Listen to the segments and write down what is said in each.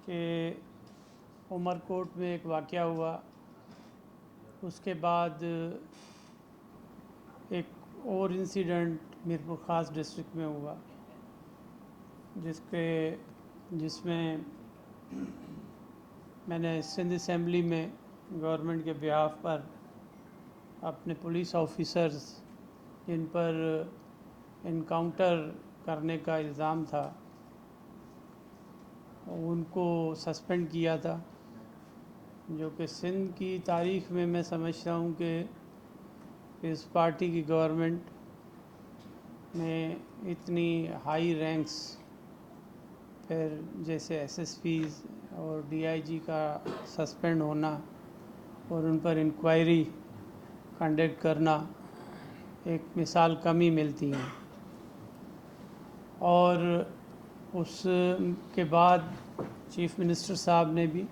कि उमरकोट में एक वाक़या हुआ, उसके बाद एक और इंसिडेंट मीरपुर ख़ास डिस्ट्रिक्ट में हुआ जिसमें मैंने सिंध असेंबली में गवर्नमेंट के बिहाफ पर अपने पुलिस ऑफिसर्स जिन पर इनकाउंटर करने का इल्ज़ाम था उनको सस्पेंड किया था, जो कि सिंध की तारीख़ में मैं समझता हूँ कि इस पार्टी की गवर्नमेंट में इतनी हाई रैंक्स, फिर जैसे एसएसपीज़ और डीआईजी का सस्पेंड होना और उन पर इंक्वायरी कंडक्ट करना एक मिसाल कम ही मिलती हैं। और उसके बाद चीफ़ मिनिस्टर साहब ने भी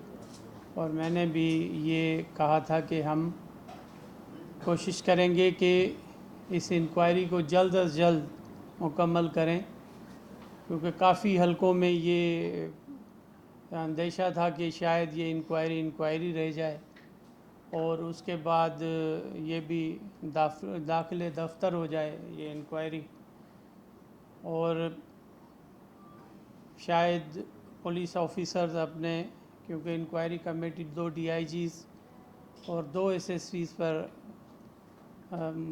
और मैंने भी ये कहा था कि हम कोशिश करेंगे कि इस इंक्वायरी को जल्द अज जल्द मुकम्मल करें, क्योंकि काफ़ी हलकों में ये अंदेशा था कि शायद ये इंक्वायरी रह जाए और उसके बाद ये भी दाखिले दफ्तर हो जाए ये इंक्वायरी, और शायद पुलिस ऑफिसर्स अपने, क्योंकि इंक्वायरी कमेटी 2 डीआईजीज़ और 2 एसएसपीज़ पर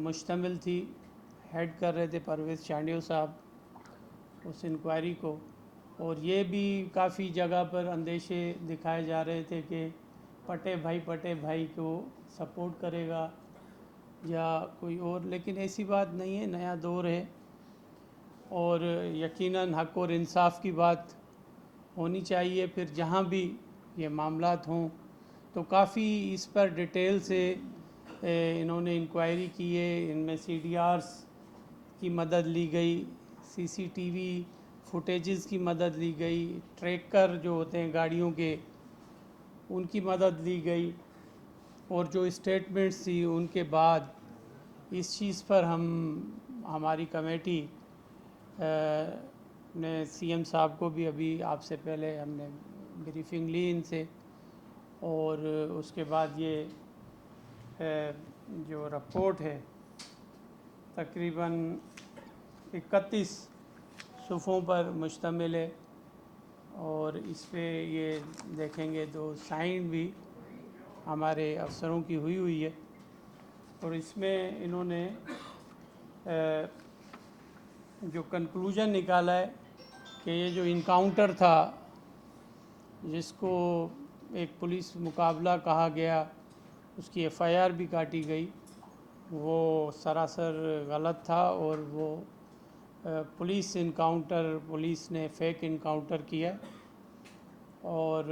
मुश्तमिल थी, हेड कर रहे थे परवेज़ चांडियो साहब उस इंक्वायरी को। और ये भी काफ़ी जगह पर अंदेशे दिखाए जा रहे थे कि पटे भाई को सपोर्ट करेगा या कोई और, लेकिन ऐसी बात नहीं है। नया दौर है और यकीनन हक़ और इंसाफ की बात होनी चाहिए। फिर जहाँ भी ये मामलात हों तो काफ़ी इस पर डिटेल से इन्होंने इंक्वायरी की है। इनमें सीडीआरस की मदद ली गई, सीसीटीवी फुटेजेस की मदद ली गई, ट्रैकर जो होते हैं गाड़ियों के उनकी मदद ली गई, और जो स्टेटमेंट्स थी उनके बाद इस चीज़ पर हमारी कमेटी ने सीएम साहब को भी अभी आपसे पहले हमने ब्रीफिंग ली इनसे, और उसके बाद ये जो रिपोर्ट है तकरीबन 31 सुफ़ों पर मुश्तमिल है, और इस पे ये देखेंगे 2 साइन भी हमारे अफसरों की हुई है। और इसमें इन्होंने जो कंक्लूजन निकाला है कि ये जो इनकाउंटर था जिसको एक पुलिस मुकाबला कहा गया, उसकी एफआईआर भी काटी गई, वो सरासर गलत था और वो पुलिस ने फेक इनकाउंटर किया और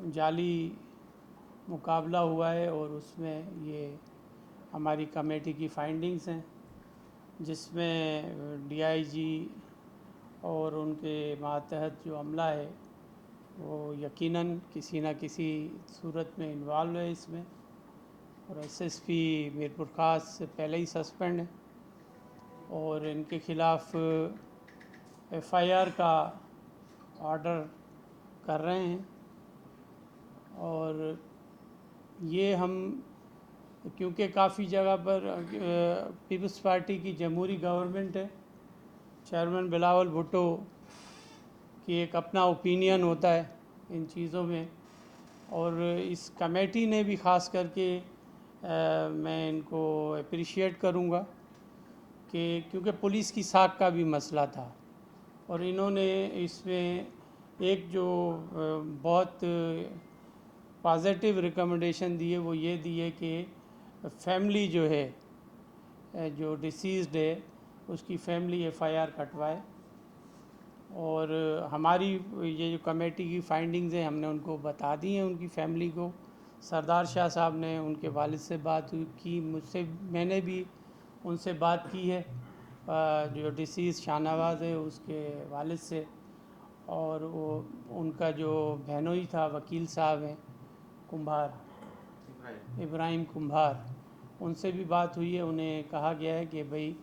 जाली मुकाबला हुआ है। और उसमें ये हमारी कमेटी की फाइंडिंग्स हैं, जिसमें डीआईजी और उनके मातहत जो अमला है वो यकीनन किसी न किसी सूरत में इन्वॉल्व है इसमें, और एसएसपी मीरपुर ख़ास से पहले ही सस्पेंड है और इनके ख़िलाफ़ एफआईआर का ऑर्डर कर रहे हैं। और ये हम क्योंकि काफ़ी जगह पर पीपल्स पार्टी की जमहूरी गवर्नमेंट है, चेयरमैन बिलावल भुट्टो की एक अपना ओपिनियन होता है इन चीज़ों में, और इस कमेटी ने भी ख़ास करके मैं इनको अप्रिशिएट करूँगा कि क्योंकि पुलिस की साख का भी मसला था, और इन्होंने इसमें एक जो बहुत पॉजिटिव रिकमेंडेशन दी है वो ये दी है कि फैमिली जो है, जो डिसीज़्ड है उसकी फैमिली एफआईआर कटवाए। और हमारी ये जो कमेटी की फाइंडिंग्स हैं हमने उनको बता दी हैं, उनकी फैमिली को। सरदार शाह साहब ने उनके वालिद से बात की, मैंने भी उनसे बात की है, जो डिसीज़ शाहनवाज़ है उसके वालिद से, और वो उनका जो बहनोई था वकील साहब हैं कुम्भार, इब्राहिम कुम्भार, उनसे भी बात हुई है। उन्हें कहा गया है कि भाई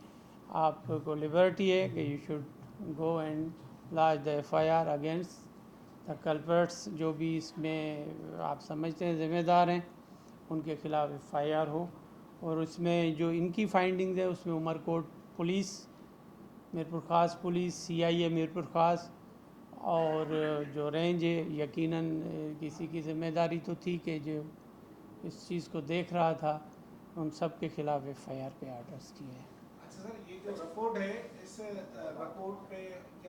आपको लिबर्टी है कि you should go and lodge the FIR against the culprits जो भी इसमें आप समझते हैं ज़िम्मेदार हैं उनके ख़िलाफ़ एफआईआर हो। और उसमें जो इनकी फाइंडिंग्स है उसमें उमरकोट पुलिस, मीरपुर ख़ास पुलिस, सीआईए मीरपुर ख़ास और जो रेंज है यकीनन किसी की ज़िम्मेदारी तो थी कि जो इस चीज़ को देख रहा था, उन सब के ख़िलाफ़ एफआईआर पे आर्डर्स किए हैं। अच्छा सर, ये जो रिपोर्ट है इस रिपोर्ट पे